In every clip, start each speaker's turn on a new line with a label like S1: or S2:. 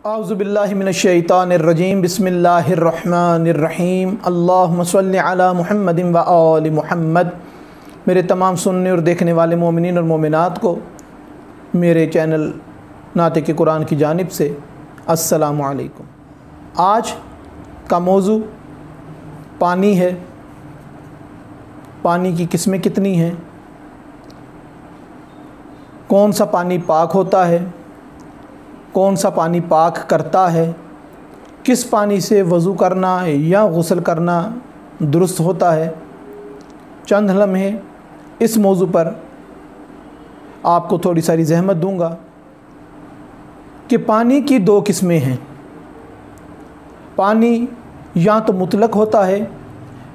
S1: अऊज़ु बिल्लाहि मिनश्शैतानिर्रजीम बिस्मिल्लाहिर्रहमानिर्रहीम अल्लाहुम्मा सल्लि अला मुहम्मदिन व आलि मुहम्मद। मेरे तमाम सुनने और देखने वाले मोमिनीन और मोमिनात को मेरे चैनल नातिक़ कुरान की जानिब से अस्सलामु अलैकुम। आज का मौजू पानी है। पानी की किस्में कितनी हैं, कौन सा पानी पाक होता है, कौन सा पानी पाक करता है, किस पानी से वज़ू करना या गुस्ल करना दुरुस्त होता है। चंद लम्हे इस मौजू पर आपको थोड़ी सारी ज़हमत दूंगा कि पानी की दो किस्में हैं। पानी या तो मुतलक होता है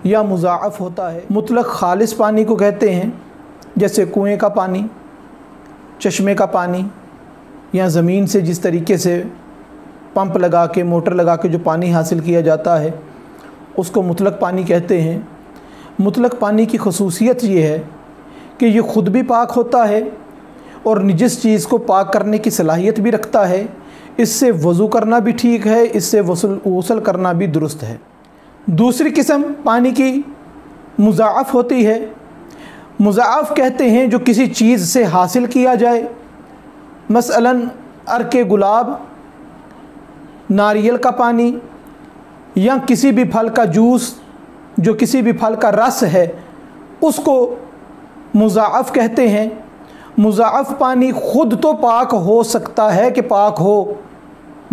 S1: या मुज़ाअफ़ होता है। मुतलक खालिस पानी को कहते हैं, जैसे कुएं का पानी, चश्मे का पानी, या ज़मीन से जिस तरीके से पंप लगा के मोटर लगा के जो पानी हासिल किया जाता है उसको मुतलक पानी कहते हैं। मुतलक पानी की ख़ुसूसियत ये है कि ये ख़ुद भी पाक होता है और निजिस चीज़ को पाक करने की सलाहियत भी रखता है। इससे वज़ू करना भी ठीक है, इससे गुस्ल करना भी दुरुस्त है। दूसरी किस्म पानी की मुज़ाअफ़ होती है। मुज़ाअफ़ कहते हैं जो किसी चीज़ से हासिल किया जाए, मसलन अर्के गुलाब, नारियल का पानी, या किसी भी फल का जूस, जो किसी भी फल का रस है, उसको मुज़ाअफ़ कहते हैं। मुज़ाअफ़ पानी ख़ुद तो पाक हो सकता है कि पाक हो,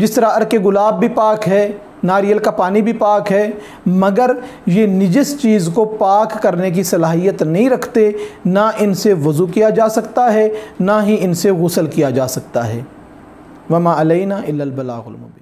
S1: जिस तरह अर्के गुलाब भी पाक है, नारियल का पानी भी पाक है, मगर ये निजिस चीज़ को पाक करने की सलाहियत नहीं रखते। ना इनसे वज़ू किया जा सकता है, ना ही इनसे गुस्ल किया जा सकता है। वमा अलैना इल्लल बलागुल मुबीन।